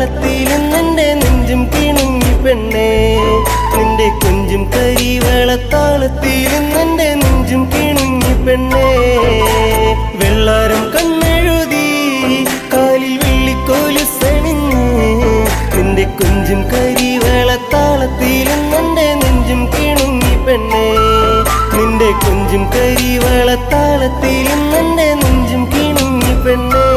കരിവളത്താളത്തിലെന്നെ നെഞ്ചും കിണുങ്ങി പെണ്ണേ നിന്റെ കൊഞ്ചും കരിവളത്താളത്തിലെന്നെ നെഞ്ചും കിണുങ്ങി പെണ്ണേ വെള്ളാരം കണ്ണെഴുതി കാലിൽ വെള്ളിക്കോലുസണിഞ്ഞ് നിന്റെ കൊഞ്ചും കരിവളത്താളത്തിലെന്നെ നെഞ്ചും കിണുങ്ങി പെണ്ണേ നിന്റെ കൊഞ്ചും കരിവളത്താളത്തിലെന്നെ നെഞ്ചും കിണുങ്ങി പെണ്ണേ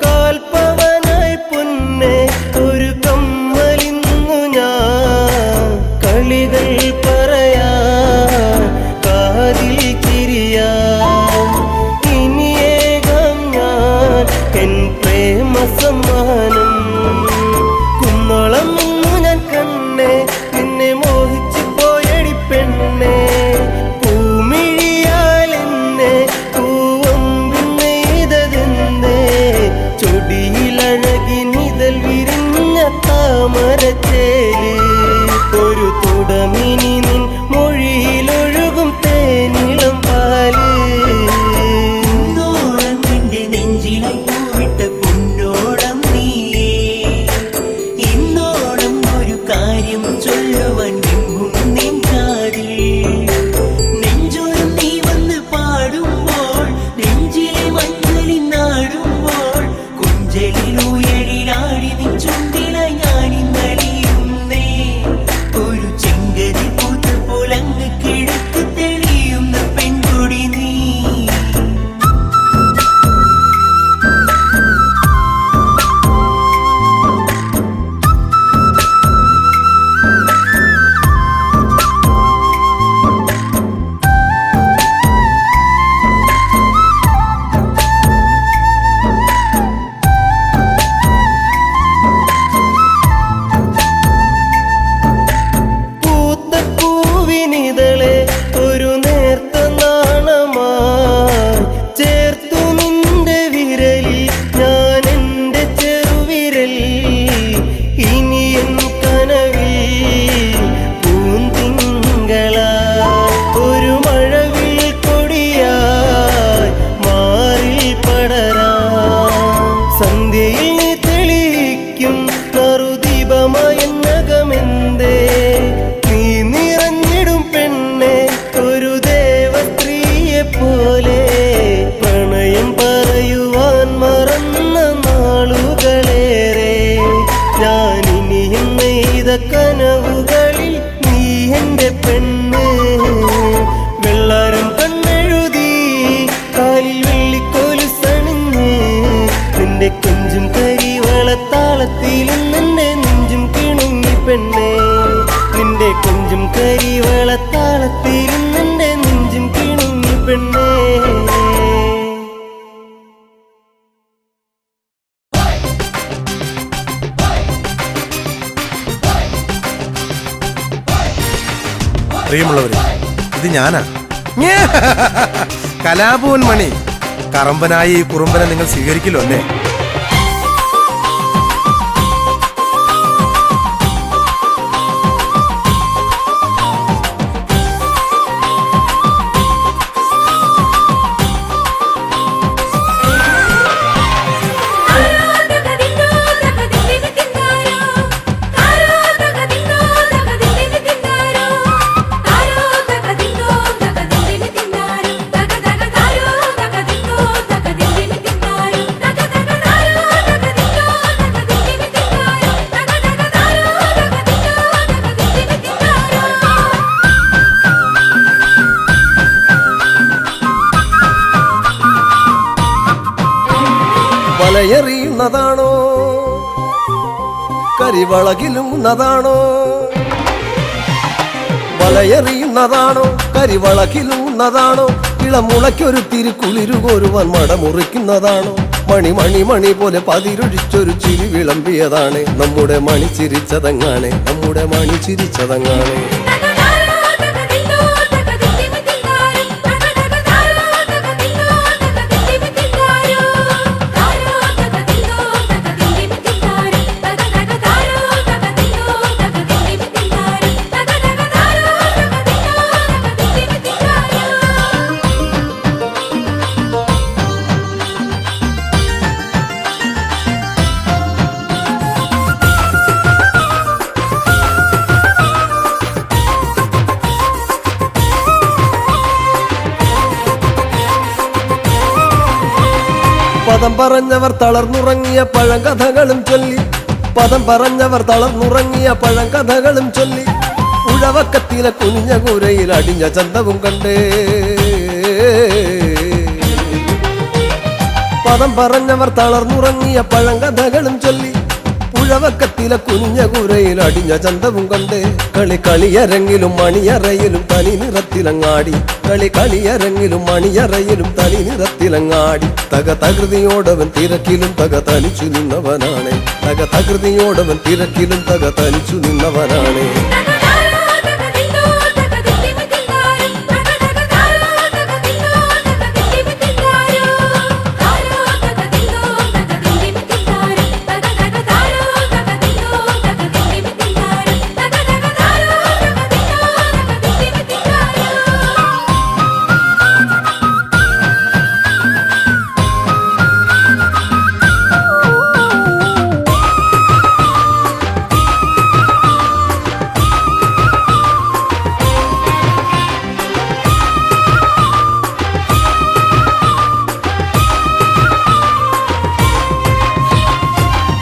കാൽപ്പവനായി പൊന്നെ ഒരു കമ്മലിന്നു ഞാൻ കളികൾ പറയാൻ കാതിൽ കിരിയാൻ ഇനിയേകം ഞാൻ എൻ പ്രേമ സമ്മാനം കുന്നോളം ഇന്നു ഞാൻ കണ്ണേ നിന്നെ മോഹിച്ചു പോയടി പെണ്ണേ താമരച്ചേല് ഒരു തുടമിനി നിൻ മൊഴിയിലൊഴുകും തേനിളം പാല് നിന്റെ നെഞ്ചിലായി പൂവിട്ട പൊന്നോടം നീയേ ഇന്നോളം ഒരു കാര്യം ചൊല്ലുവാൻ നിൻ കാതിൽ നെഞ്ചോരം നീ വന്ന് പാടുമ്പോൾ നെഞ്ചിലെ മഞ്ഞളിൽ നാടുമ്പോൾ കുഞ്ചലിൽ ഉയരിലാടി നിൻ ചുണ്ടിലായി കനവുകളിൽ നീ എന്റെ പെണ്ണ് വെള്ളാരം കണ്ണെഴുതി കാലിൽ വെള്ളിക്കോലുസണിഞ്ഞ് നിന്റെ കൊഞ്ചും കരിവളത്താളത്തിലെന്നെ നെഞ്ചും കിണുങ്ങി പെണ്ണേ നിന്റെ കൊഞ്ചും കരിവളത്താളത്തിലെന്നെ നെഞ്ചും കിണുങ്ങി പെണ്ണേ പ്രിയമുള്ളവരെ, ഇത് ഞാനാ കലാഭവൻ മണി. കറമ്പനായി ഈ കുറുമ്പനെ നിങ്ങൾ സ്വീകരിക്കില്ലോ അല്ലേ? വലയെറിയുന്നതാണോ കരിവളകിലുന്നതാണോ വലയെറിയുന്നതാണോ കരിവളകിലുന്നതാണോ ഇളമുളയ്ക്കൊരു തിരുക്കുളിരുകോരുവാൻ മടമുറിക്കുന്നതാണോ മണി മണി മണി പോലെ പതിരൊഴിച്ചൊരു ചിരി വിളമ്പിയതാണ് നമ്മുടെ മണി ചിരിച്ചതങ്ങാണ് നമ്മുടെ മണി ചിരിച്ചതങ്ങാണ് പദം പറഞ്ഞവർ തളർന്നുറങ്ങിയ പഴങ്കഥകളും ചൊല്ലി പദം പറഞ്ഞവർ തളർന്നുറങ്ങിയ പഴങ്കഥകളും ചൊല്ലി ഉഴവക്കത്തിലെ കുനിഞ്ഞ കൂരയിൽ അടിഞ്ഞ ചന്തവും കണ്ടേ പദം പറഞ്ഞവർ തളർന്നുറങ്ങിയ പഴങ്കഥകളും ചൊല്ലി ഉഴവക്കത്തിലെ കുനിഞ്ഞ കൂരയിൽ അടിഞ്ഞ ചന്തവും കണ്ടേ കളിയരങ്ങിലും മണിയറയിലും തനി നിറത്തിലങ്ങാടി കളിയരങ്ങിലും മണിയറയിലും തനി നിറത്തിലങ്ങാടി തകൃതിയോടവൻ തിരക്കിലും തനിച്ചു നിന്നവനാണ് തകൃതിയോടവൻ തിരക്കിലും തനിച്ചു നിന്നവനാണ്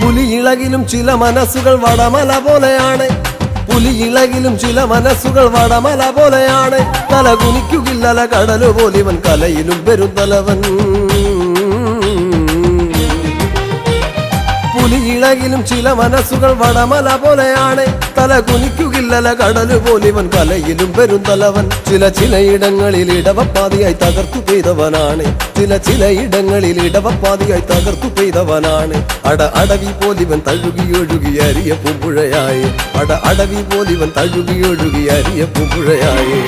പുലിയിളകിലും ചില മനസ്സുകൾ വടമല പോലെയാണ് പുലിയിളകിലും ചില മനസ്സുകൾ വടമല പോലെയാണ് തല കുനിക്കുകില്ലല കടലു പോലിവൻ കലയിലും പെരുന്തലവൻ പുലിയിളകിലും ചില മനസ്സുകൾ വടമല പോലെയാണ് തല കുനിക്കുകില്ലല കടലു പോലിവൻ കലയിലും പെരുന്തലവൻ ചിലയിടങ്ങളിൽ ഇടവപ്പാതിയായി തകർത്തു പെയ്തവനാണ് ചിലയിടങ്ങളിൽ ഇടവപ്പാതിയായി തകർത്തു പെയ്തവനാണ് അടവി പോലിവൻ തഴുകിയൊഴുകി അരിയ പൂമ്പുഴയായി അടവി പോലിവൻ തഴുകിയൊഴുകി അരിയ പൂമ്പുഴയായി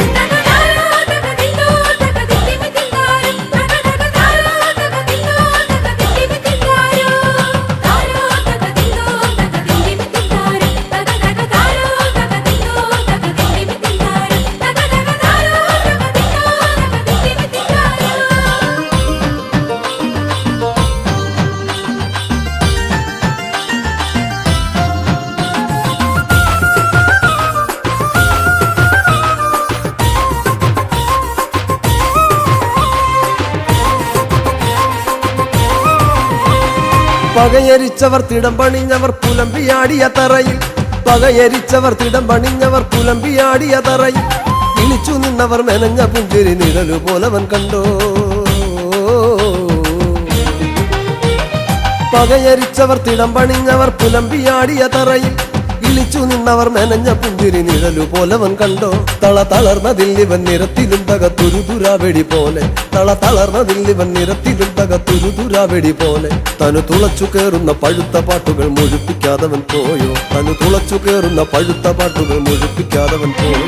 പകയരിച്ചവർ തിടം പണിഞ്ഞവർ പുലമ്പിയാടിയ തറയിൽ പകയരിച്ചവർ തിടം പണിഞ്ഞവർ പുലമ്പിയാടിയ തറയിൽ ഇളിച്ചു നിന്നവർ മെനഞ്ഞ പുഞ്ചിരി നിഴലു പോലവൻ കണ്ടോ പകയരിച്ചവർ തിടം പണിഞ്ഞവർ പുലമ്പിയാടിയ തറയിൽ ഇളിച്ചു നിന്നവർ മെനഞ്ഞ പുഞ്ചിരി നിഴലു പോലവൻ കണ്ടോ തളർന്നതിൽ ഇവൻ നിരത്തിലും തകത്തുരുതുരാവെടി പോലെ തളർന്നതിൽ ഇവൻ നിരത്തിലും തകത്തുരുതുരാവെടി പോലെ തനു തുളച്ചു കേറുന്ന പഴുത്ത പാട്ടുകൾ മുഴുപ്പിക്കാതവൻ പോയോ തനു തുളച്ചു കേറുന്ന പഴുത്ത പാട്ടുകൾ മുഴുപ്പിക്കാതവൻ പോയോ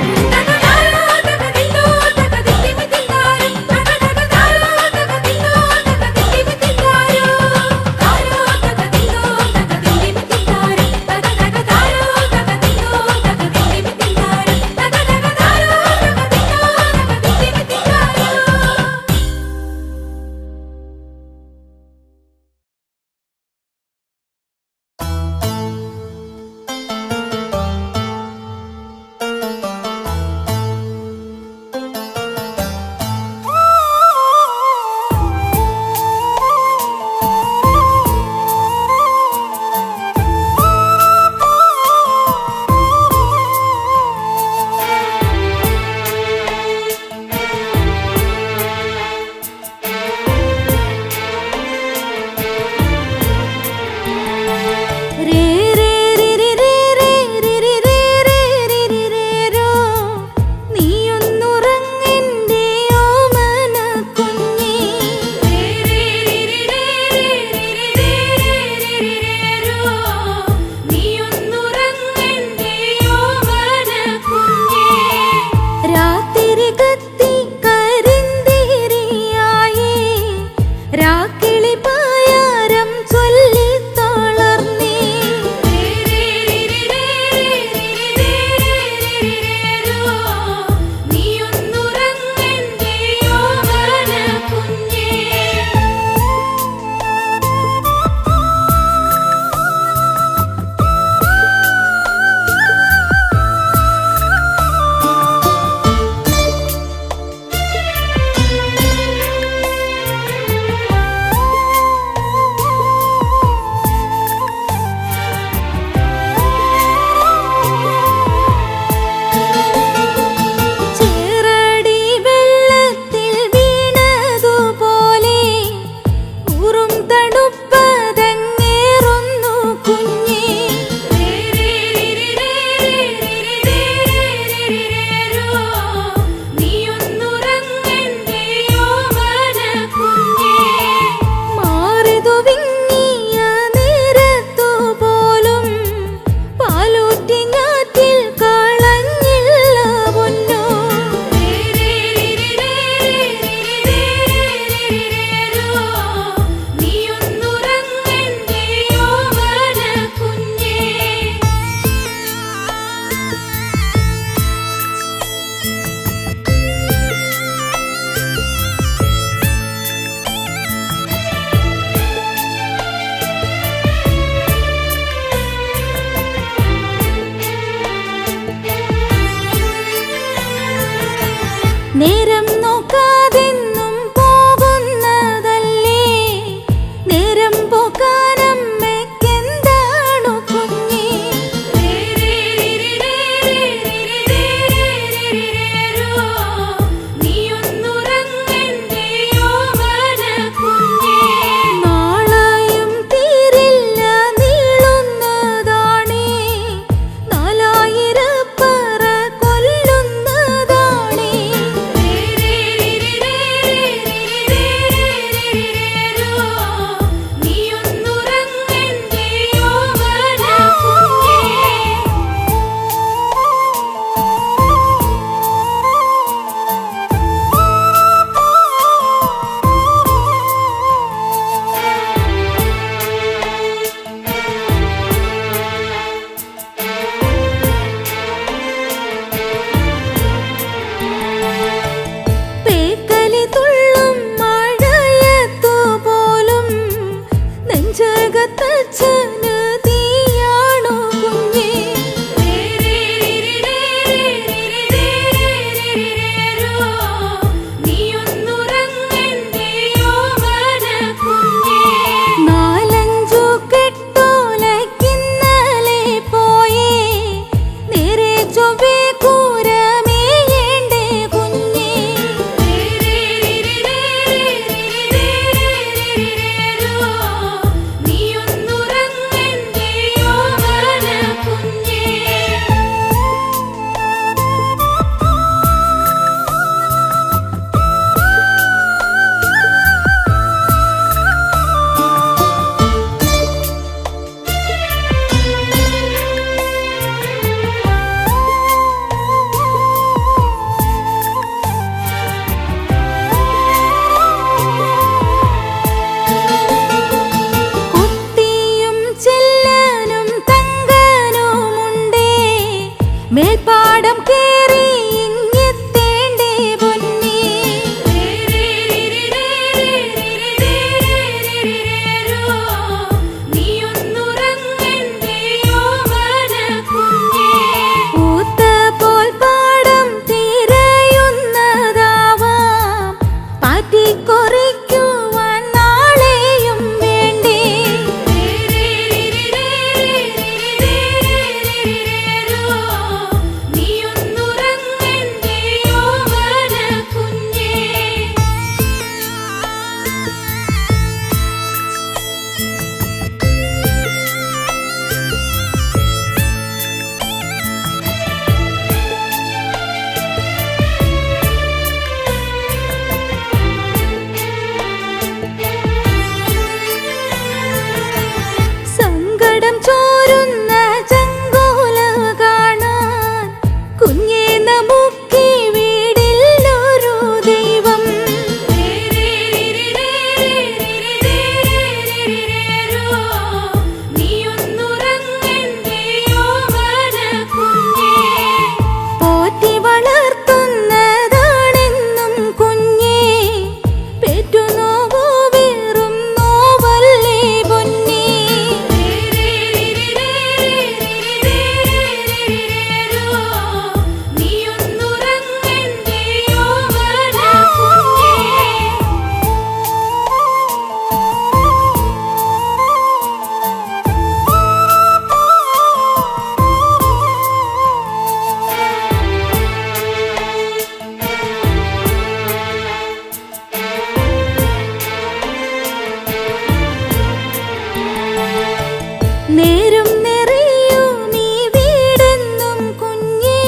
നേരും നിറയൂ നീ വീടെന്നും കുഞ്ഞേ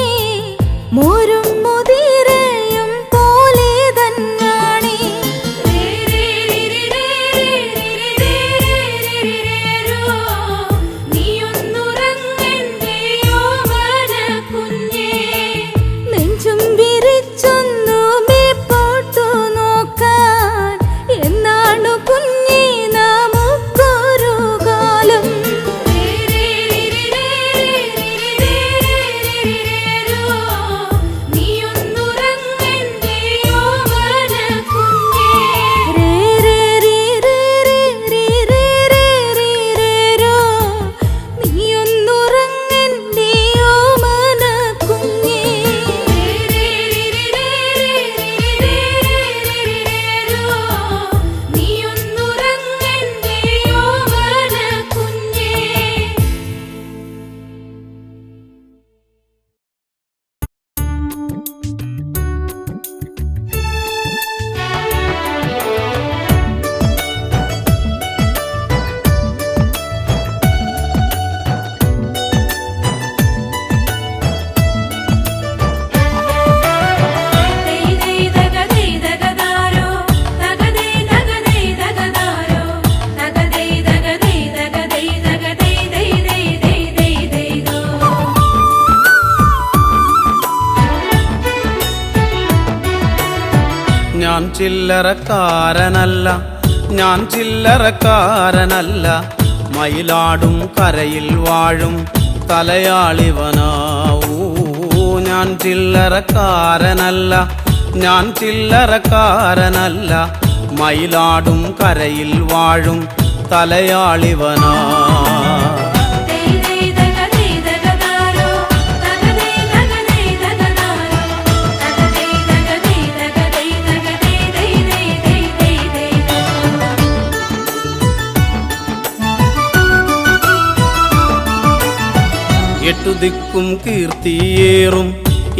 മോരും മുതിരയും പോലെ തന്നാണേ നെഞ്ചും വിരിച്ചൊന്നു മേപ്പോട്ടു നോക്കാൻ എന്നാണു കുഞ്ഞേ നമുക്കൊരു കാലം ഞാൻ ചില്ലറക്കാരനല്ല, ഞാൻ ചില്ലറക്കാരനല്ല, മയിലാടും കരയിൽ വാഴും തലയാളിവനാവൂ. ഞാൻ ചില്ലറക്കാരനല്ല, ഞാൻ ചില്ലറക്കാരനല്ല, മയിലാടും കരയിൽ വാഴും തലയാളിവനാ. എട്ടു ദിക്കും കീർത്തിയേറും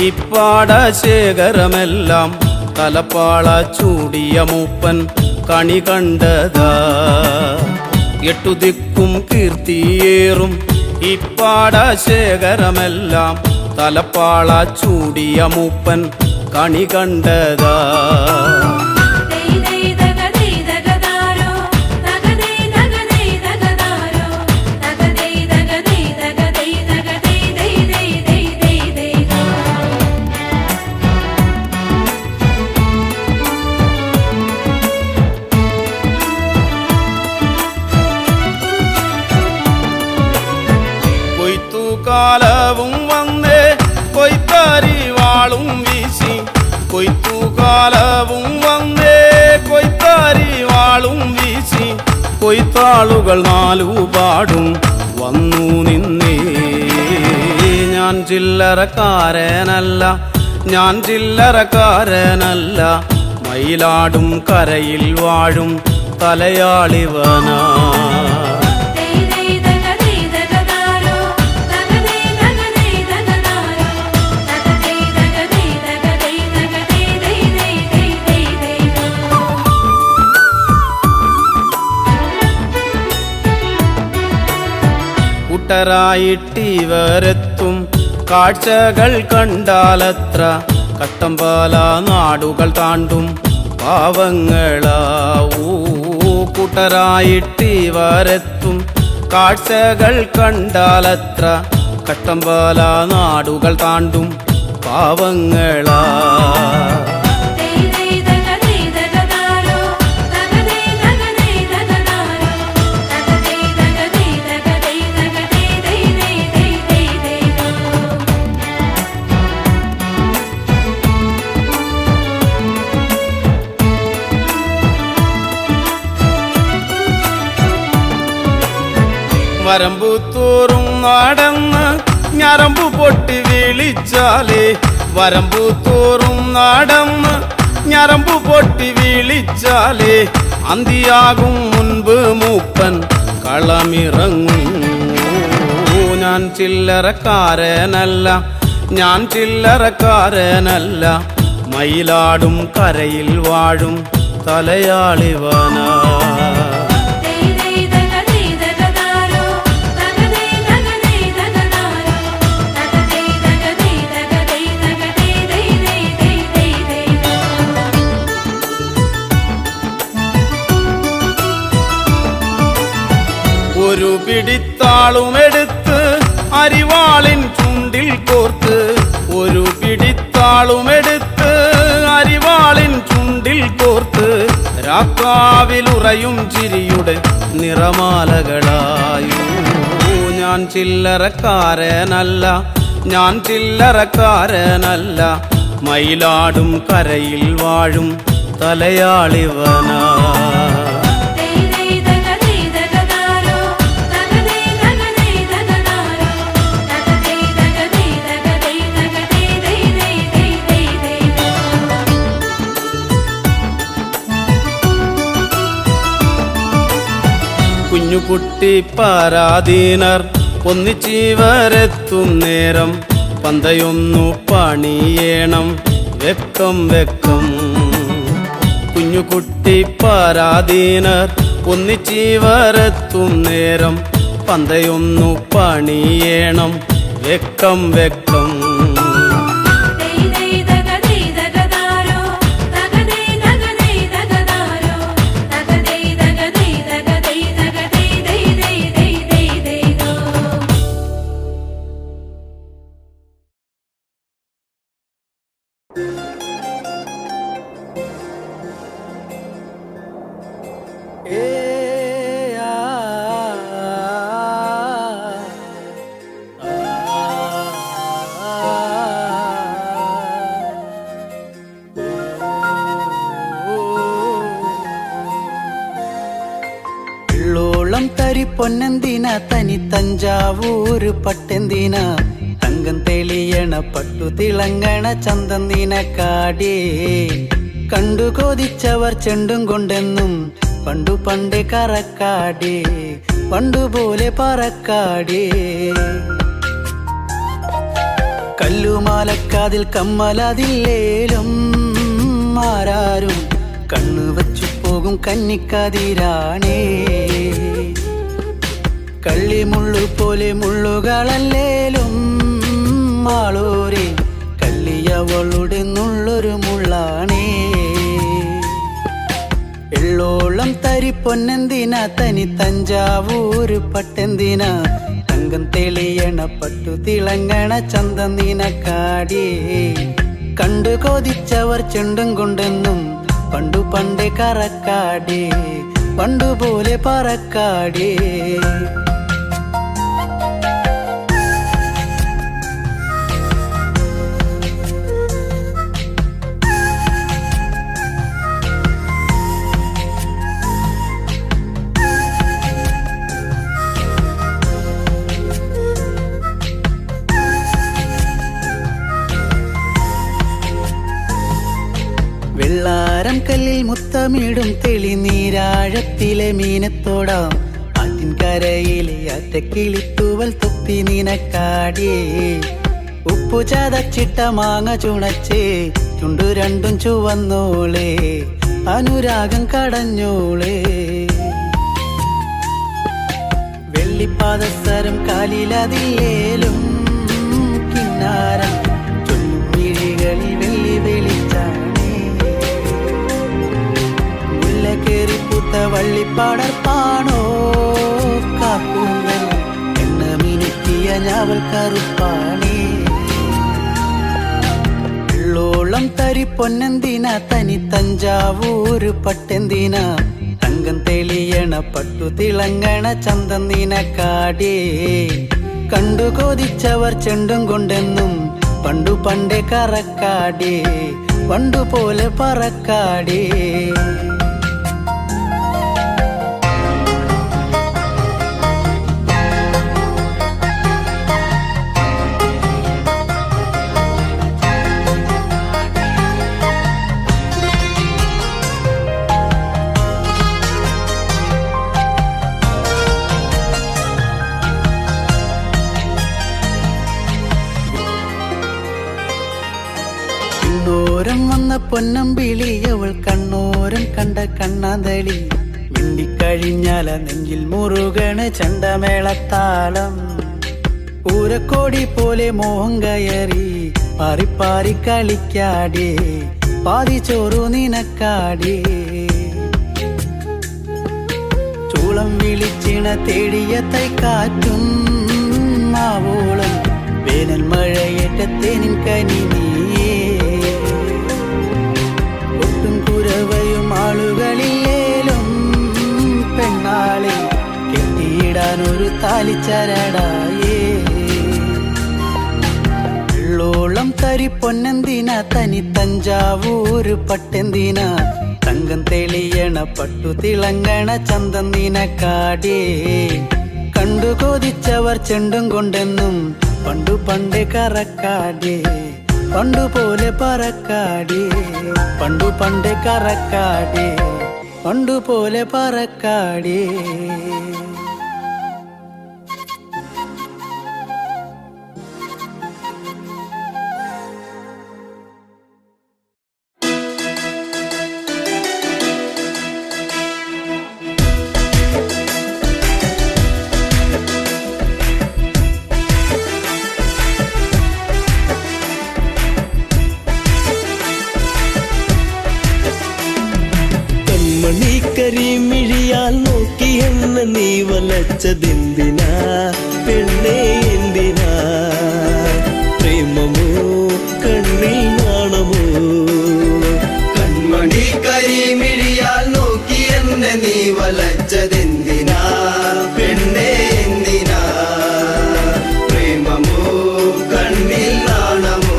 ഇപ്പാടശേഖരമെല്ലാം തലപ്പാള ചൂടിയ മൂപ്പൻ കണി കണ്ടതാ. എട്ടു ദിക്കും കീർത്തിയേറും ഇപ്പാടശേഖരമെല്ലാം തലപ്പാള ചൂടിയ മൂപ്പൻ കണി കണ്ടതാ. കൊയ്ത്തുകാലവും വന്നേ കൊയ്ത്താരി വാളും വീശി, കൊയ്ത്തുകാലവും വന്നേ കൊയ്ത്താരി വാളും വീശി, കൊയ്ത്താളുകൾ നാലുപാടും വന്നു നിന്നേ. ഞാൻ ചില്ലറക്കാരനല്ല, ഞാൻ ചില്ലറക്കാരനല്ല, മയിലാടും കരയിൽ വാഴും തലയാളിവനാ. കൂട്ടരായിട്ടിവരെത്തും കാഴ്ചകൾ കണ്ടാലത്ര, കട്ടമ്പാല നാടുകൾ താണ്ടും പാവങ്ങളാവൂ. കൂട്ടരായിട്ടിവരെത്തും കാഴ്ചകൾ കണ്ടാലത്ര, കട്ടമ്പാല നാടുകൾ താണ്ടും പാവങ്ങളാ. വരമ്പൂത്തോറും നടന്ന് ഞരമ്പു പൊട്ടി വിളിച്ചാലേ, വരമ്പൂത്തോറും നടന്ന് ഞരമ്പു പൊട്ടി വിളിച്ചാലേ, അന്തിയാകും മുൻപ് മൂപ്പൻ കളമിറങ്ങും. ഞാൻ ചില്ലറക്കാരനല്ല, ഞാൻ ചില്ലറക്കാരനല്ല, മയിലാടും കരയിൽ വാഴും തലയാളിവനാ. പിടിത്താളുമെടുത്ത് അരിവാളിൻ ചുണ്ടിൽ കോർത്ത്, ഒരു പിടിത്താളുമെടുത്ത് അരിവാളിൻ ചുണ്ടിൽ കോർത്ത്, രാക്കാവിലുറയും ചിരിയുടെ നിറമാലകളായു. ഞാൻ ചില്ലറക്കാരനല്ല, ഞാൻ ചില്ലറക്കാരനല്ല, മയിലാടും കരയിൽ വാഴും തലയാളിവനാ. കുഞ്ഞുകുട്ടി പരാധീനർ ഒന്നിച്ചിവരെത്തും നേരം, പന്തയൊന്നു പണിയേണം വെക്കം വെക്കം. കുഞ്ഞുകുട്ടി പരാധീനർ ഒന്നിച്ചിവരെത്തും നേരം, പന്തയൊന്നു പണിയേണം വെക്കം വെക്കം. തരി പൊന്നെന്തിന തനി തഞ്ചാവൂര് പട്ടെന്തിന, തങ്കം തെളിയണ പട്ടു തിളങ്ങണ ചന്തം നിനക്കാടേ. കണ്ടു കൊതിച്ചവർ ചെണ്ടും കൊണ്ടെന്നും പണ്ടു പണ്ടേ കറക്കാടേ, പണ്ടുപോലെ പറക്കാടേ. കല്ലുമാലക്കാതിൽ കമ്മലതില്ലേലും ആരാരും കണ്ണു വച്ചു പോകും കന്നിക്കതിരാണേ. കള്ളിമുള്ളു പോലെ മുള്ളുകളല്ലേലും ആളോരെ കള്ളിയവളുടെ നുള്ളൊരു മുള്ളാണേ. എള്ളോളം തരി പൊന്നെന്തിന തനി തഞ്ചാവൂര് പട്ടെന്തിന, തങ്കം തെളിയണ പട്ടു തിളങ്ങണ ചന്തം നിനക്കാടേ. കണ്ടു കൊതിച്ചവർ ചെണ്ടും കൊണ്ടെന്നും പണ്ടു പണ്ടേ കറക്കാടേ, പണ്ടുപോലെ പറക്കാടേ. വെള്ളാരം കല്ലിൽ മുത്തമിടും തെളിനീരാഴത്തിലെ മീനത്തോടാം, ആറ്റിൻകരയിലെ അറ്റക്കിളിത്തൂവൽ തൊപ്പി നിനക്കാടേ. ഉപ്പു ചതച്ചിട്ട മാങ്ങ ചുണച്ചേ, ചുണ്ടു രണ്ടും ചുവന്നോളേ, അനുരാഗം കടഞ്ഞോളേ. വെള്ളിപ്പാദസരം കാലിലതില്ലേലും കിന്നാരം ചൊല്ലും മിഴികളിൽ വെള്ളി വെളിച്ചാണേ. മുല്ലക്കേറിപ്പൂത്ത വള്ളിപ്പാടർപ്പാണോ കാക്കൂന്തൽ, എണ്ണ മിനുക്കിയ ഞാവൽ കറുപ്പാണേ. വെള്ളോളം തരി പൊന്നെന്തിന തനി തഞ്ചാവൂര് പട്ടെന്തിന, തങ്കം തെളിയണ പട്ടു തിളങ്ങണ ചന്തം നിനക്കാടേ. കണ്ടു കൊതിച്ചവർ ചെണ്ടും കൊണ്ടെന്നും പണ്ടു പണ്ടേ കറക്കാടേ, പണ്ടുപോലെ പറക്കാടേ. കണ്ണോരം വന്ന പൊന്നമ്പിളി, അവൾ കണ്ണോരം കണ്ട കണ്ണാന്തളി. മിണ്ടിക്കഴിഞ്ഞാല നെഞ്ചിൽ മുറുകണ ചണ്ടമേളത്താളം. പൂരക്കോടി പോലെ മോഹം കയറി പാറിപ്പാറി കളിക്കാടേ, പാതി ചോറു നിനക്കാടേ. ചൂള ഓളം വിളിച്ചിണ തേടിയ തൈക്കാറ്റും മാവോളം വേനൽ മഴയേറ്റത്തേനിൻ കനി നീയേ ഒട്ടും കുരവയും ആളുകളില്ലേലും പെണ്ണാളെ കെട്ടിയിടാനൊരു താലിച്ചരടായേ വെള്ളോളം തരി പൊന്നെന്തിന തനി തഞ്ചാവൂര് പട്ടെന്തിന തങ്കം തെളിയണ പട്ടു തിളങ്ങണ ചന്തം നിനക്കാടേ കണ്ടു കൊതിച്ചവർ ചെണ്ടും കൊണ്ടെന്നും പണ്ടു പണ്ടേ കറക്കാടേ പണ്ടുപോലെ പറക്കാടേ പണ്ടു പണ്ടേ കറക്കാടേ പണ്ടുപോലെ പറക്കാടേ കരിമിഴിയാൽ നോക്കി എന്നെ നീ വലച്ചതെന്തിനാ പെണ്ണേ എന്തിനാ പ്രേമമോ കണ്ണിൽ നാണമോ കൺമണി കരിമിഴിയാൽ നോക്കി എന്നെ നീ വലച്ചതെന്തിനാ പെണ്ണേ എന്തിനാ പ്രേമമോ കണ്ണിൽ നാണമോ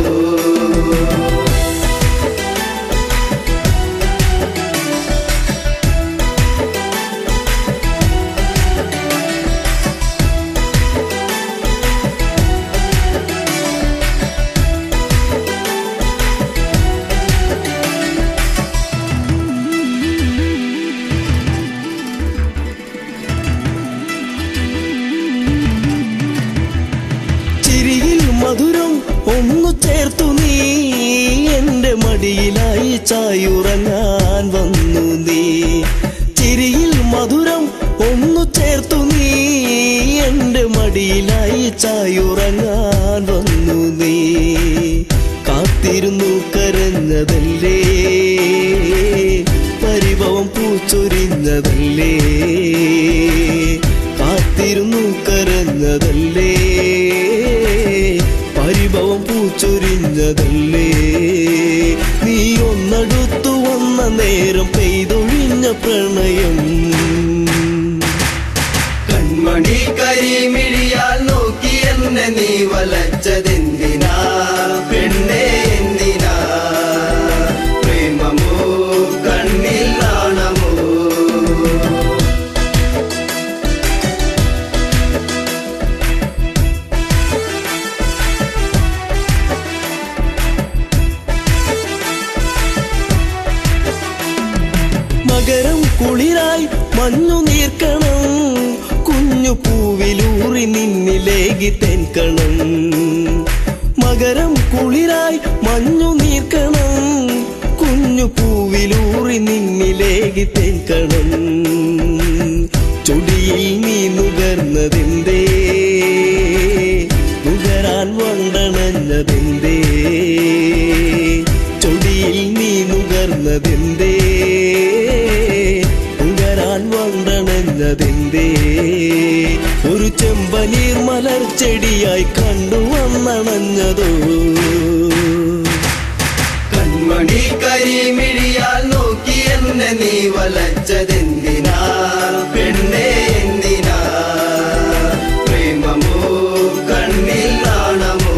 മധുരം ഒന്നു ചേർത്തു നീ എന്റെ മടിയിലായി ചായുറങ്ങാൻ വന്നു നീ ചിരിയിൽ മധുരം ഒന്നു ചേർത്തു നീ എന്റെ മടിയിലായി ചായുറങ്ങാൻ വന്നു നീ കാത്തിരുന്നു കരഞ്ഞതല്ലേ പരിഭവം പൂച്ചൊരിഞ്ഞതല്ലേ കാത്തിരുന്നു കരഞ്ഞതല്ലേ പരിഭവം പൂച്ചൊരിഞ്ഞതല്ലേ നീ ഒന്നടുത്തു വന്ന നേരം പെയ്തൊഴിഞ്ഞ പ്രണയം കൺമണി കരിമിഴിയാൽ നോക്കി എന്നെ നീ വലച്ചതെന്തിനാ പെണ്ണേ എന്തിനാ പ്രേമമോ കണ്ണിൽ നാണമോ മകരം കുളിരായി മഞ്ഞു നീർക്കണം കുഞ്ഞു പൂവിലൂറി നിന്നിലേകി തെൻകണം മകരം കുളിരായി മഞ്ഞു നീർക്കണം കുഞ്ഞു പൂവിലൂറി നിന്നിലേകി തെൻകണം ചൊടിയിൽ നീ നുകർന്നതെന്തേ നുകരാൻ വണ്ടണഞ്ഞതെന്തേ ചൊടിയിൽ നീ നുകർന്നതെന്തേ നുകരാൻ വണ്ടണഞ്ഞതെന്തേ ഒരു ചെമ്പനീർ മലർ ചെടിയായി കണ്ടുവന്നണഞ്ഞതോ കൺമണി കരിമിഴിയാൽ നോക്കി എന്നെ നീ വലച്ചതെന്തിനാ പെണ്ണേ എന്തിനാ പ്രേമമോ കണ്ണിൽ നാണമോ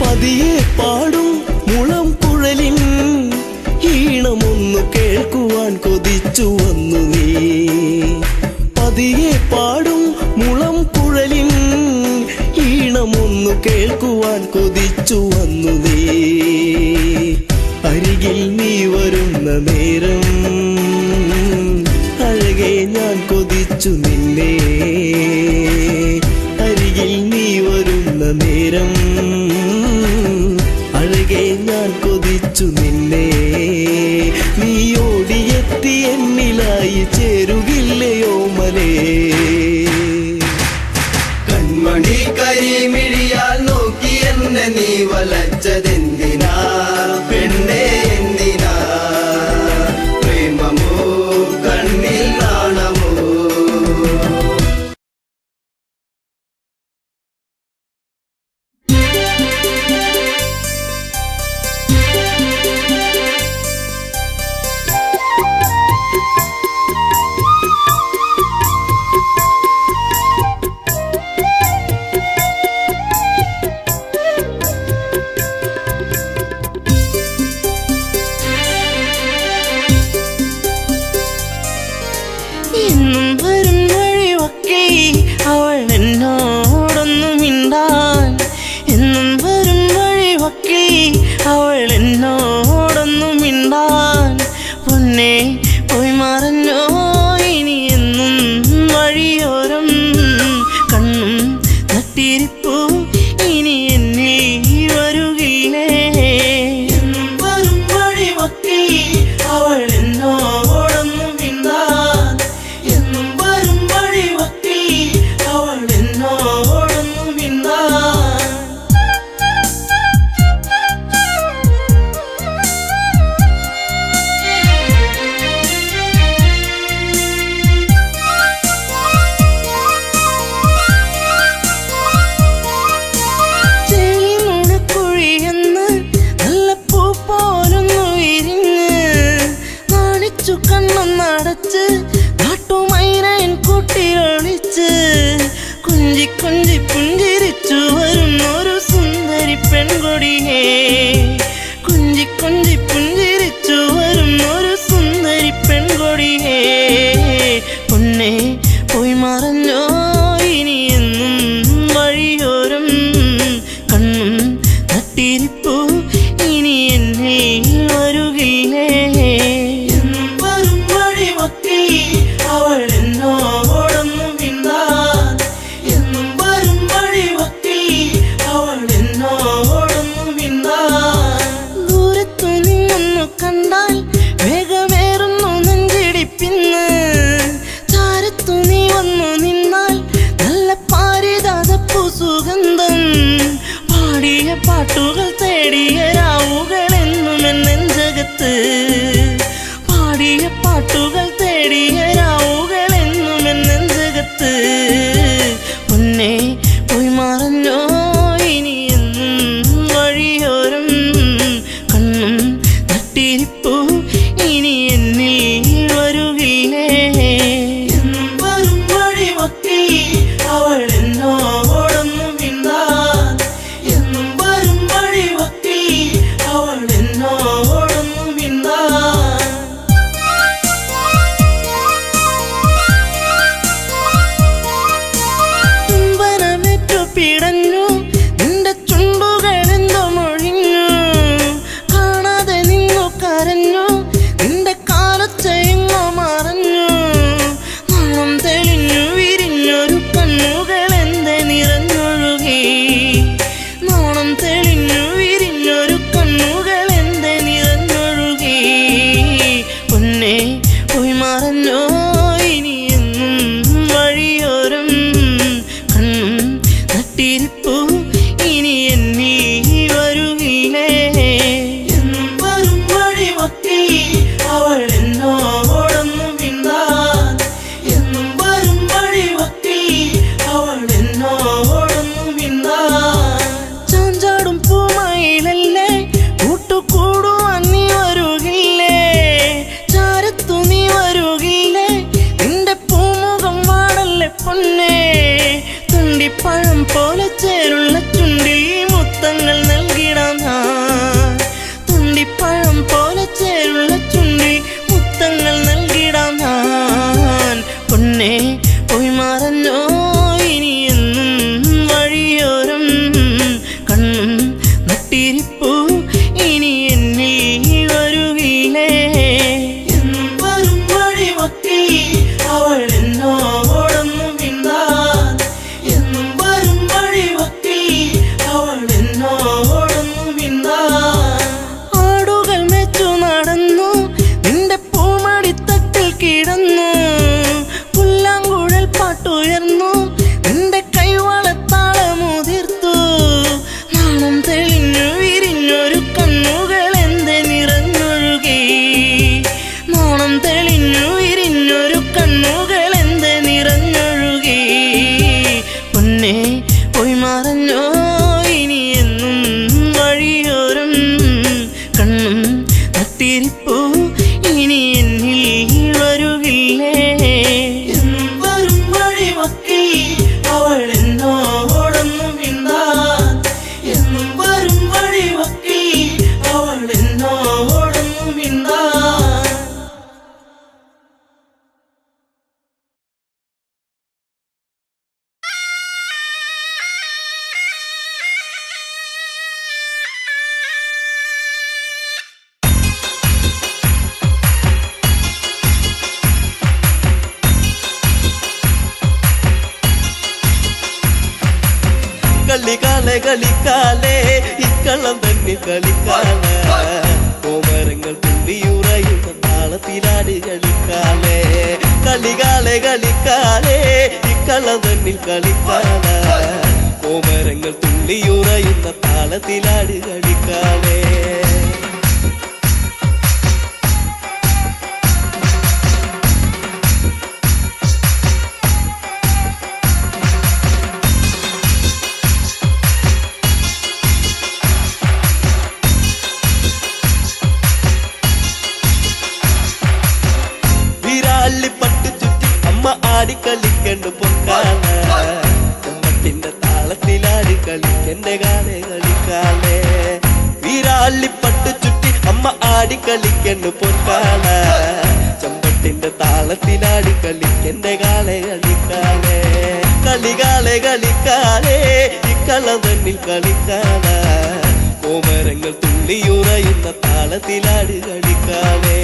പതിയെ പാടും മുളം കുഴലിൻ ഈണമൊന്നു കേൾക്കുവാൻ കൊതിച്ചു വന്നു നീ പതിയെ പാടും മുളം കുഴലിൻ ഈണമൊന്നു കേൾക്കുവാൻ കൊതിച്ചു വന്നു നീ അരികിൽ നീ വരുന്ന നേരം അഴകെ ഞാൻ കൊതിച്ചു നിന്നെ അരികിൽ വലച്ചതെന്തിനാ പെണ്ണേ എന്തിനാ പ്രേമമോ കണ്ണിൽ നാണമോ എന്നും വരും വഴിയൊക്കെ അവൾ എന്നോടൊന്നു മിണ്ടാൻ എന്നും വരും വഴിയൊക്കെ അവൾ എന്നോടൊന്നു മിണ്ടാൻ പൊന്നെ പോയി മറഞ്ഞോ ഇനി എന്നും വഴിയോരം കണ്ണും നട്ടിരിപ്പു ഇനി എന്നിൽ വരുകില്ലേ എന്നും വരും വഴിയൊക്കെ അവൾ എന്നോടൊന്നു മിണ്ടാൻ എന്നും വരും വഴിയൊക്കെ അവൾ എന്നോടൊന്നു മിണ്ടാൻ ചെളിമുണക്കുഴിയെന്ന് നല്ല പൂ പോലൊന്നു വിരിഞ്ഞ് നാണിച്ചു കണ്ണൊന്നടച്ച് നാട്ടുമൈനൻ കൂട്ടിയൊളിച്ച് കുഞ്ചി കുഞ്ചി പുഞ്ചിരിച്ചു വരുന്നൊരു സുന്ദരി പെൺകൊടിയേ കുഞ്ചി കുഞ്ചി പുഞ്ചിരിച്ചു വരുന്നൊരു സുന്ദരി പെൺകൊടിയേ പൊന്നെ പോയി മറഞ്ഞോ ഇനി എന്നും വഴിയോരം കണ്ണും നട്ടിരിപ്പു ഇനി എന്നിൽ വരുകില്ലേ എന്നും വരും വഴിയൊക്കെ അവൾ എന്നോടൊന്നു മിണ്ടാൻ എന്നും വരും വഴിയൊക്കെ അവൾ എന്നോടൊന്നു മിണ്ടാൻ ദൂരത്തു നിന്നൊന്നു കണ്ടാൽ വേഗമേറുന്നു നെഞ്ചിടിപ്പിന്ന് ചാരത്തു നീ വന്നു നിന്നാൽ നല്ല പാരിതാതപ്പു സുഗന്ധം പാടിയ പാട്ടുകൾ തേടിയ രാവുകൾ എന്നും എന്നെഞ്ചകത്ത് പാടിയ പാട്ടുകൾ തേടിയ രാവുകൾ എന്നും എന്നെഞ്ചകത്ത് പൊന്നെ പോയി മറഞ്ഞോ ഇനി എന്നും വഴിയോരം കണ്ണും നട്ടിരിപ്പു ഇനി എന്നിൽ വരുകില്ലേ എന്നും വരും വഴിയൊക്കെ അവൾ എന്നോടൊന്നു മിണ്ടാൻ എന്നും വരും വഴിയൊക്കെ അവൾ എന്നോടൊന്നു മിണ്ടാൻ ചുംബനമേറ്റു പിടഞ്ഞു നിന്റെ ചുണ്ടുകളെന്തോ മൊഴിഞ്ഞു കാണാതെ നിന്നു കരഞ്ഞു നിന്റെ കാലച്ചെങ്ങോ മറഞ്ഞു നാണം തെളിഞ്ഞു വിരിഞ്ഞൊരു കണ്ണുകൾ എന്റെ നിറഞ്ഞൊഴുകി നാണം തെളിഞ്ഞു വിരിഞ്ഞൊരു കണ്ണുകൾ എന്റെ നിറഞ്ഞൊഴുകി പൊന്നെ പോയി മറഞ്ഞോ ഇനി എന്നും വഴിയോരം കണ്ണും നട്ടിരിപ്പു ഇനി എന്നിൽ വരുകില്ലേ എന്നും വരും വഴിയൊക്കെ അവൾ എന്നോടൊന്നു മിണ്ടാൻ എന്നും വരും വഴിയൊക്കെ അവൾ എന്നോടൊന്നു മിണ്ടാൻ ചാഞ്ചാടും പൂമയിലല്ലേ കൂട്ടുകൂടുവാൻ നീ വരുകില്ലേ ചാരത്തു നീ വരുകില്ലേ നിന്റെ പൂമുഖം വാടല്ലേ പൊന്നേ തുണ്ടിപ്പഴം പോലെ ചേരുള്ള ചുണ്ടിൽ മുത്തങ്ങൾ നൽകിടാം ഞാൻ തുണ്ടിപ്പഴം പോലെ ചേരുള്ള ചുണ്ടിൽ മുത്തങ്ങൾ നൽകിടാം ഞാൻ പൊന്നെ പോയി മറഞ്ഞോ ഇനി എന്നും വഴിയോരം കണ്ണും നട്ടിരിപ്പു ഇനി എന്നിൽ വരുകില്ലേ എന്നും വരും വഴിയൊക്കെ അവൾ എന്നോടൊന്നു മിണ്ടാൻ എന്നും വരും വഴിയൊക്കെ അവൾ എന്നോടൊന്നു കളിക്കാലേ ഇക്കള്ളം തന്നെ കളിക്കാലേ കോമരങ്ങൾ തുള്ളിയുറയുന്ന താളത്തിലാട് കളിക്കാലേ കളിക്കാലേ ഇക്കള്ളം തന്നെ കളിക്കാലേ കോമരങ്ങൾ തുള്ളിയുറയുന്ന താളത്തിലാട് കളിക്കാലേ പട്ടു ചുറ്റി അമ്മ ആടിക്കളിക്കണ്ട് പൊക്കാലേ ചമ്മട്ടിന്റെ താളത്തിലാടി കളിക്കന്റെ കാലേ കളിക്കാലേ വീരാളി പട്ടു ചുറ്റി അമ്മ ആടിക്കളിക്കണ്ട് പൊക്കാലേ ചമ്മട്ടിന്റെ താളത്തിലാടി കളിക്കന്റെ കാലേ കളിക്കാലേ കളിക്കാലേ ഇക്കള്ളം തന്നിൽ കളിക്കാലേ കോമരങ്ങൾ തുള്ളിയുറയുന്ന താളത്തിലാടി കളിക്കാലേ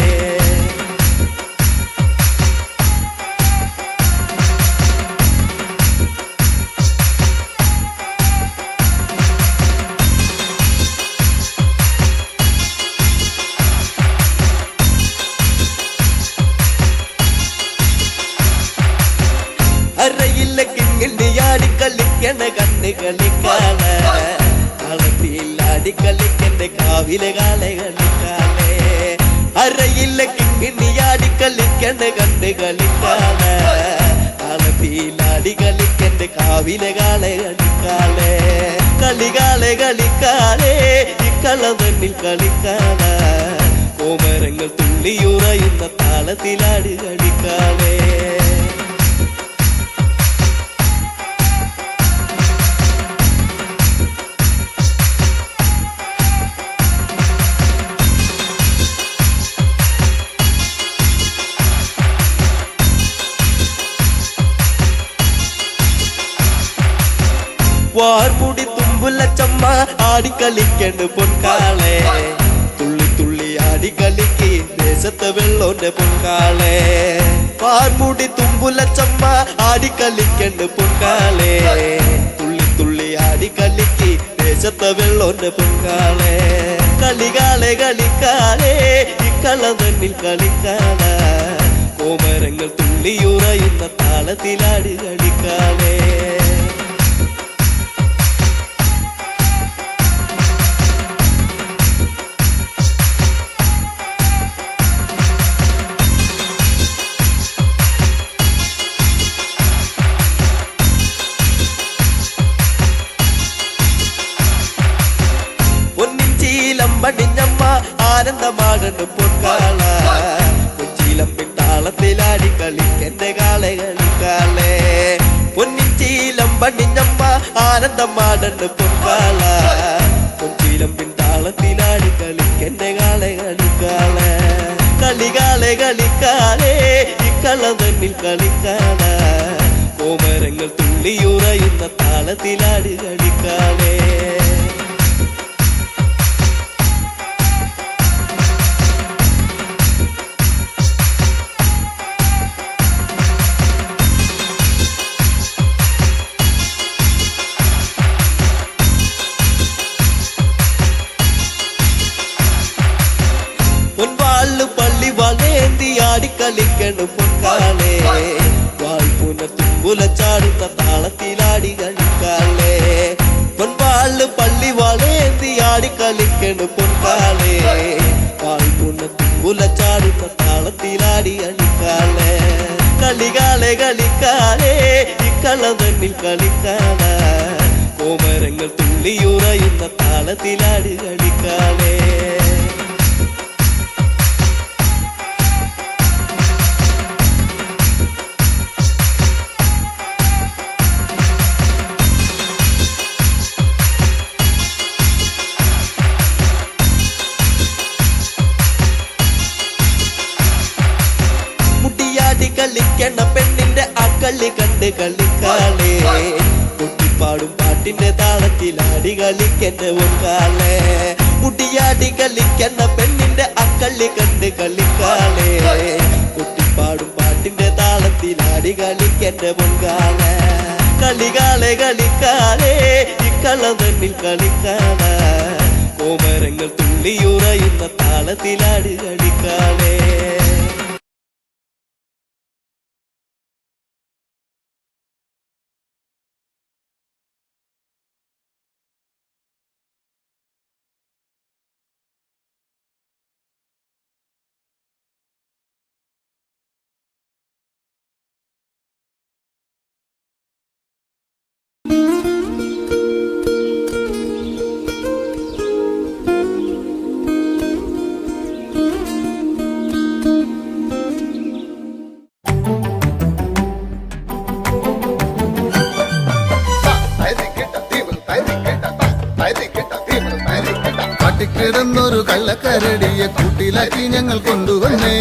അറയില്ല കിങ്ങിണിയാടി കളിക്കണ കണ്ണ് കളിക്കാലേ കളത്തിലാടി കളിക്കണ്ട കാവിലെ കാലേ കളിക്കാലേ അറയില്ല കിങ്ങിണിയാടി കളിക്കണ കണ്ണ് കളിക്കാലേ കളത്തിലാടി കളിക്കണ്ട കാവിലെ കാലേ കളിക്കാലേ കളിക്കാലേ ഇക്കള്ളം തന്നിൽ കളിക്കാലേ കോമരങ്ങൾ തുള്ളിയുറയുന്ന താളത്തിലാട് കളിക്കാലേ വാർമുടി തുമ്പുല ചമ്മ ആടിക്കളിക്കണ്ട് പൊൻകാളേ തുള്ളി തുള്ളി ആടിക്കളിക്ക് ദേശത്തെ വെള്ളോന്റെ പൊൻകാളേ വാർമുടി തുമ്പുല ചമ്മ ആടിക്കളിക്കണ്ട് പൊൻകാളേ തുള്ളി തുള്ളി ആടിക്കളിക്ക് ദേശത്തെ വെള്ളോന്റെ പൊൻകാളേ കളിക്കാലേ ഇക്കള്ളം തന്നിൽ കളിക്കാലേ കോമരങ്ങൾ തുള്ളിയുറയുന്ന താളത്തിലാട് കളിക്കാലേ പടിഞ്ഞമ്മ ആനന്ദമാകണ്ട് പൊൻകാല കൊച്ചിയിലമ്പിൻ താളത്തിലാടി കളിക്കന്റെ കാളെ കളിക്കാലേ പൊന്നിച്ചീലം പടിഞ്ഞമ്മ ആനന്ദമാകണ്ട് പൊൻകാല കൊച്ചിയിലമ്പിൻ താളത്തിലാടി കളിക്കന്റെ കാളെ കളിക്കാലേ കളിക്കാലേ ഇക്കള്ളം തന്നിൽ കളിക്കാലേ കോമരങ്ങൾ തുള്ളിയുറയുന്ന താളത്തിലാടി കളിക്കാലേ പൊൻവാള് പള്ളി വളേന്തി ആടിക്കളിക്കണ് പൊൻകാലേ വായ്പുന തുമ്പുല ചാടുന്ന താളത്തിലാടി കളിക്കാലേ പൊൻവാള് പള്ളി വളേന്തി ആടിക്കളിക്കണ് പൊൻകാലേ വായ്പുന തുമ്പുല ചാടുന്ന താളത്തിലാടി കളിക്കാലേ കളിക്കാലേ ഇക്കള്ളം തന്നിൽ കളിക്കാലേ കോമരങ്ങൾ തുള്ളിയുറയുന്ന താളത്തിലാടി കളിക്കാലേ കളിക്കണ പെണ്ണിന്റെ അക്കളി കണ്ട് കളിക്കാലേ കുട്ടിപ്പാടും പാട്ടിന്റെ താളത്തിലാടി കളിക്കണ്ട പൊൻകാലേ മുടിയാടി കളിക്കണ പെണ്ണിന്റെ അക്കളി കണ്ട് കളിക്കാലേ കുട്ടിപ്പാടും പാട്ടിന്റെ താളത്തിലാടി കളിക്കണ്ട പൊൻകാലേ കളിക്കാലേ കളതന്നിൽ കളിക്കാനാ കോമരങ്ങൾ തുള്ളിയുറയുന്ന താളത്തിലാട് കളിക്കാനേ കാട്ടിക്കിടന്നൊരു കള്ളക്കരടിയെ കൂട്ടിലാക്കി ഞങ്ങൾ കൊണ്ടുവന്നേ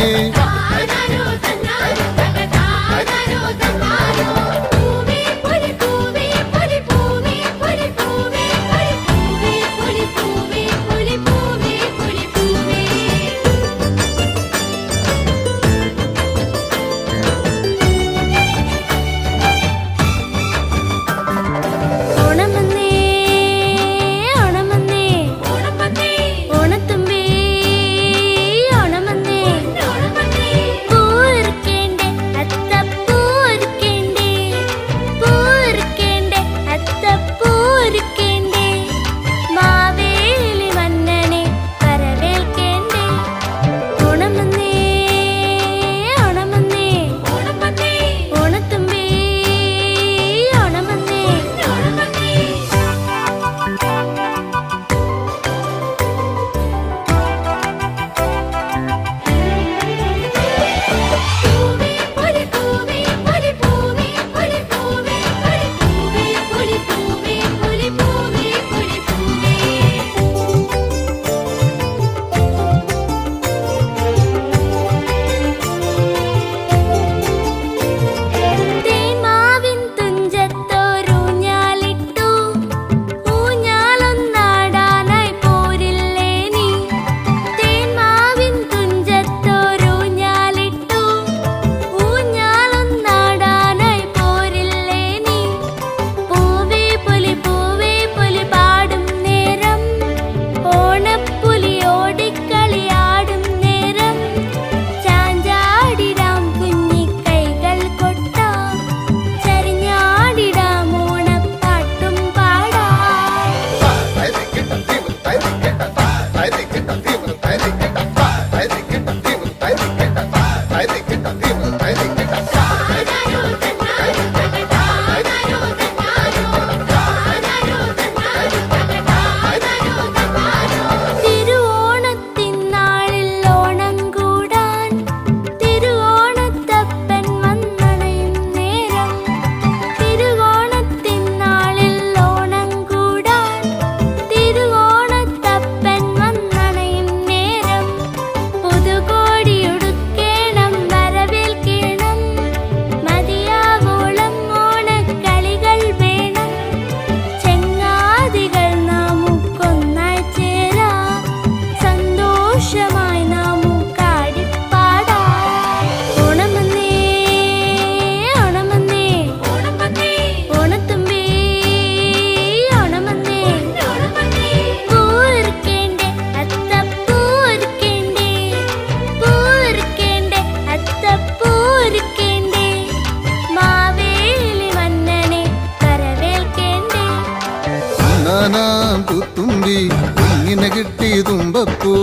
തുമ്പി ഇങ്ങനെ കിട്ടി തുമ്പപ്പൂ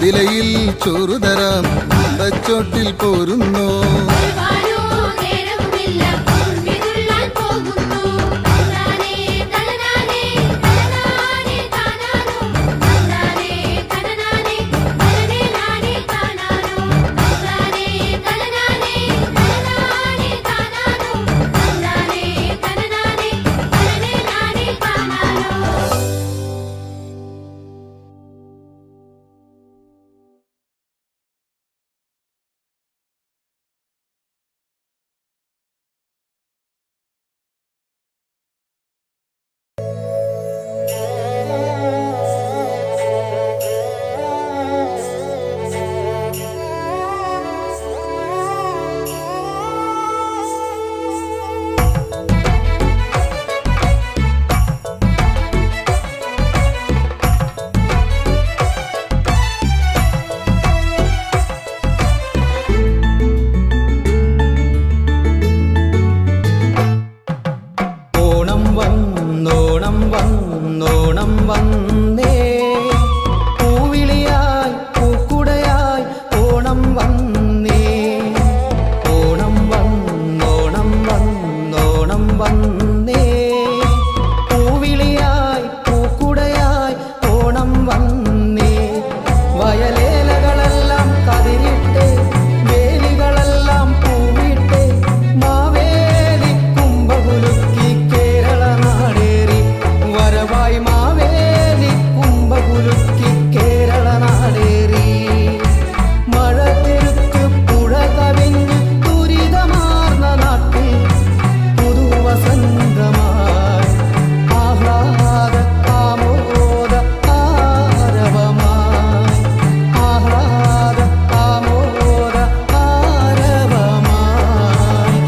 വിലയിൽ ചോറു തരാം ചോട്ടിൽ പോരുന്നോ വന്നോണം വന്നോണം വന്നേ പൂവിളിയായി പൂക്കുടയായി ഓണം വന്നേ ഓണം വന്നോണം വന്നോണം വന്നേ പൂവിളിയായി പൂക്കുടയായി ഓണം വന്നേ വയലേലകളെല്ലാം കതിരിട്ടേ വേലികളെല്ലാം പൂവിട്ടേ മാവേലി കുംഭകുലുക്കി കേരള നാടേറി വരവായി മാവേലി കുംഭകുലുക്കി കേരള നാടേറി മഴ തെരുത്ത് പുഴ കവിഞ്ഞ് ദുരിതമാർന്ന നാട്ടിൽ പുതുവസന്തമായി ആഹ്ലാദ ആമോദ ആരവമായി ആഹ്ലാദ ആമോദ ആരവമായി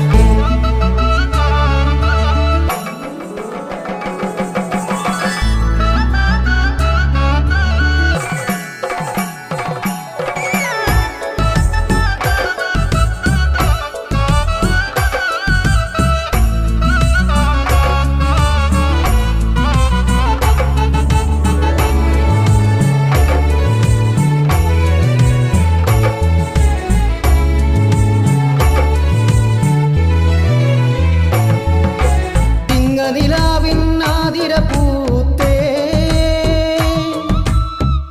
നിലാവിനാതിര പൂത്തേ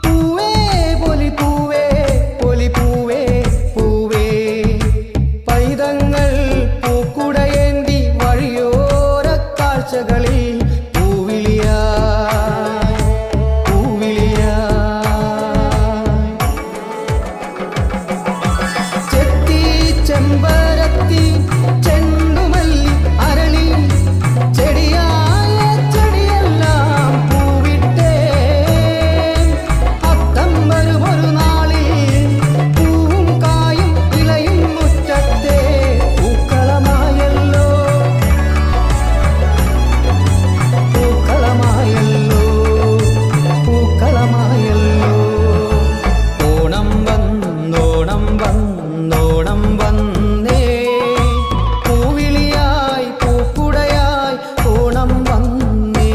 പൂവേ പൊലി പൂവേ പൊലി പൂവേ പൂവേ പൈതങ്ങൾ പൂക്കുടയേന്തി വഴിയോര കാഴ്ചകളിൽ പൂവിളിയായി പൂവിളിയായി ചെത്തി ചെമ്പരത്തി ചെണ്ടുമല്ലി അരളി ചെടിയായ ചെടിയെല്ലാം പൂവിട്ടേ അത്തം വരും ഒരു നാളിൽ പൂവും കായും ഇലയും മുറ്റത്തെ പൂക്കളമായല്ലോ പൂക്കളമായല്ലോ പൂക്കളമായല്ലോ ഓണം വന്നോണം വന്നോണം വന്നേ പൂവിളിയായി പൂക്കുടയായി ഓണം വന്നേ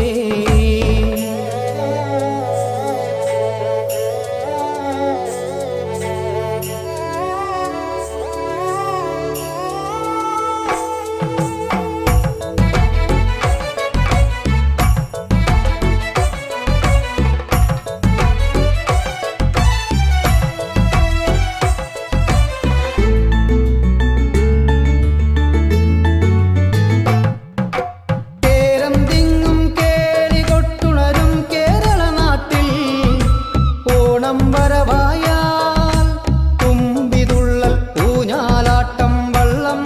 കേരം തിങ്ങും കേളി കൊട്ടുണരും കേരള നാട്ടിൽ ഓണം വരവായാൽ തുമ്പിതുള്ളൽ ഊഞ്ഞാലാട്ടം വള്ളം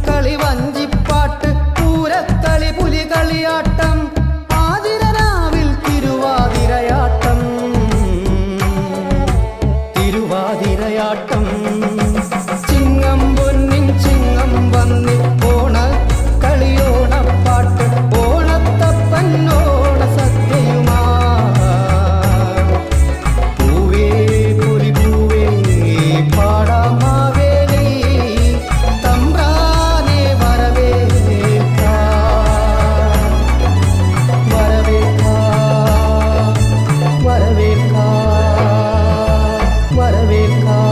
കളി വഞ്ചിപ്പാട്ട് പൂരക്കളി പുലികളിയാട്ടം ആതിരരാവിൽ തിരുവാതിരയാട്ടം തിരുവാതിരയാട്ടം ചിങ്ങം പൊന്നിൻ ചിങ്ങം വന്നി ഓണ കളിയോണപ്പാട്ട് ഓണത്തപ്പൻ ഓണ സദ്യയുമാ പൂവേ പൊലി പൂവേ പാടാമാവേലി തമ്പ്രാനെ വരവേൽക്കാം വരവേൽക്കാം വരവേൽക്കാം വരവേൽക്കാം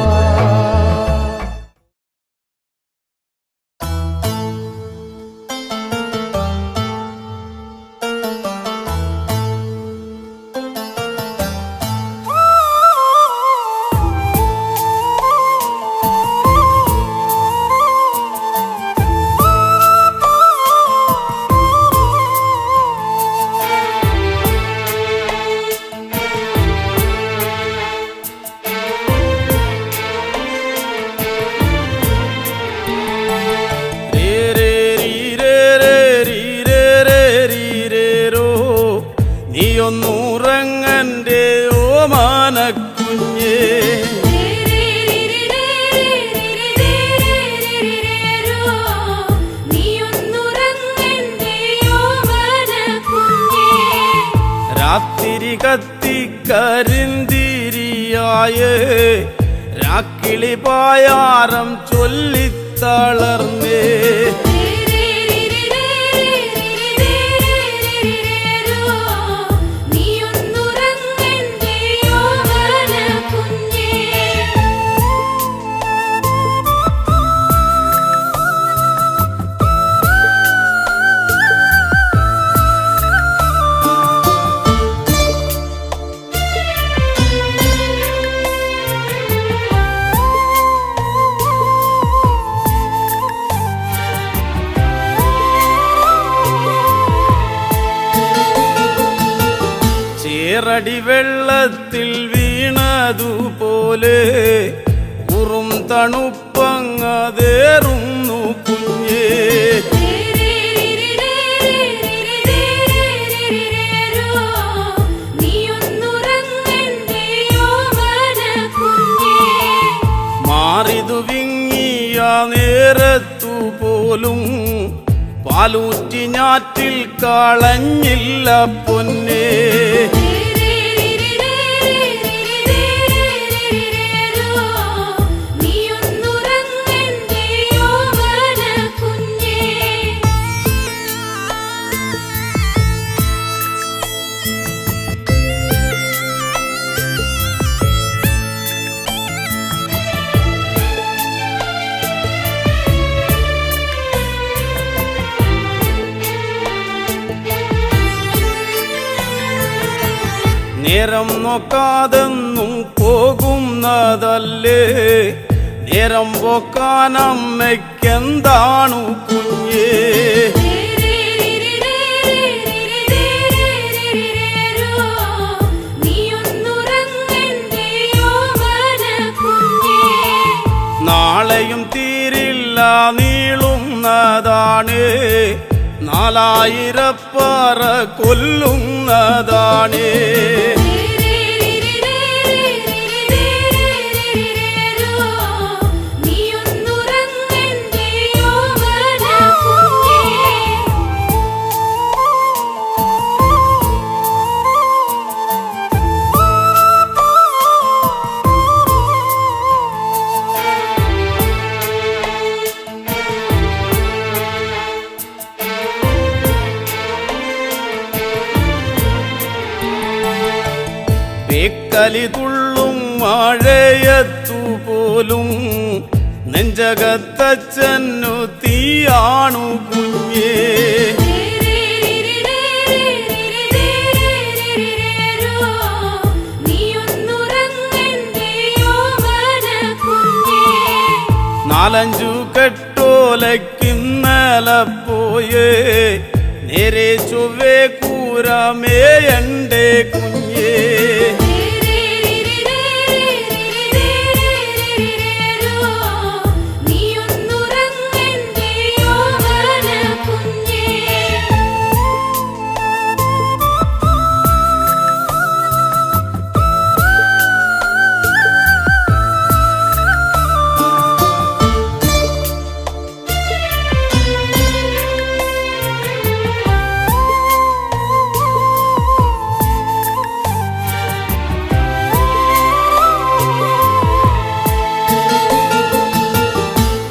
നീയൊന്നുറങ്ങന്റെ ഓമാനക്കുഞ്ഞേ രാത്തിരി കത്തിക്കരിന്തിരിയായേ രാക്കിളി പായാരം ചൊല്ലിത്തളർന്നേ ഏറടി വെള്ളത്തിൽ വീണതുപോലെ ഉറും തണുപ്പങ്ങതേറുന്നു കുഞ്ഞേ. മാറിതു വിങ്ങിയ നേരത്തു പോലും പാലൂറ്റി ഞാറ്റിൽ കളഞ്ഞില്ല പൊന്നേ. നേരം നോക്കാതെന്നും പോകുന്നതല്ലേ, നേരം പോക്കാൻ അമ്മയ്ക്കെന്താണു കുഞ്ഞേ. നാളെയും തീരില്ല നീളുന്നതാണ്, 4000 പറ കൊല്ലുന്നതാണ്. കലി തുള്ളും മഴയത്തു പോലും നെഞ്ചകത്തച്ഛനു തീയാണു കുഞ്ഞേ. നാലഞ്ചു കെട്ടോലക്കിന്നലെ പോയേ, നേരെ ചൊവ്വേ കൂരമേയണ്ടേ കുഞ്ഞേ.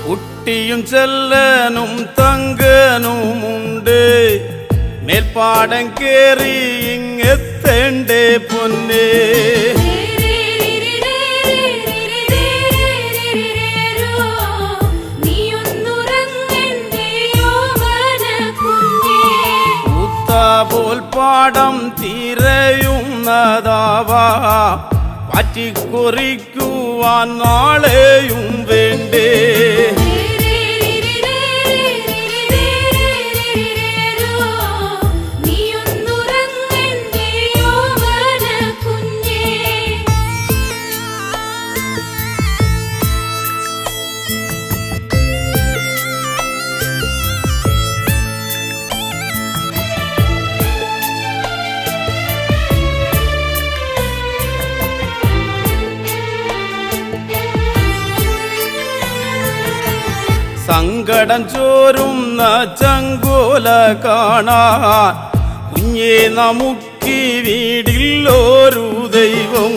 കുട്ടിയും ചെല്ലനും തങ്കനുമുണ്ട്, മേൽപ്പാടം കേറി ഇങ്ങെത്തേണ്ടേ പൊന്നേ. പോൽ പാടം തിരയുന്നതാവാ, പറ്റിക്കുറിക്കുവാൻ നാളെയും വേണ്ടേ. സങ്കടം ചോരുന്ന ചങ്കോല കാണാൻ കുഞ്ഞേ നമുക്കി വീടില്ലൊരു ദൈവം.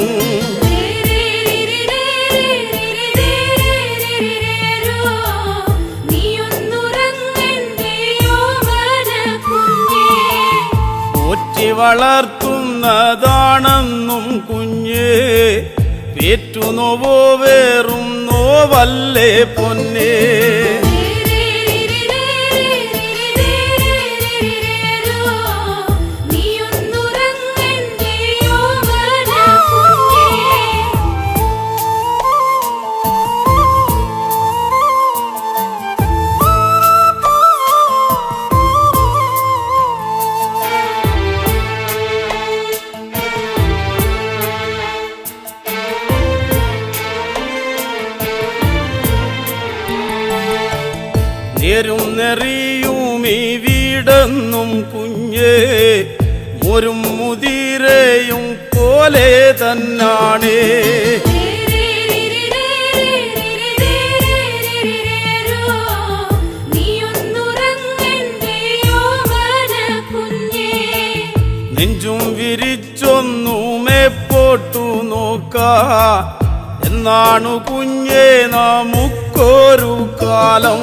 പോറ്റി വളർത്തുന്നതാണെന്നും കുഞ്ഞേ, പേറ്റുനോവോ വേറും നോവല്ലേ പൊന്നേ. നേരും നെറിയും ഈ വീടെന്നും കുഞ്ഞേ ഒരു മുതിരയും പോലെ തന്നാണേ. നെഞ്ചും വിരിച്ചൊന്നുമേ പോട്ടു നോക്കാ എന്നാണു കുഞ്ഞേ നമുക്കൊരു കാലം.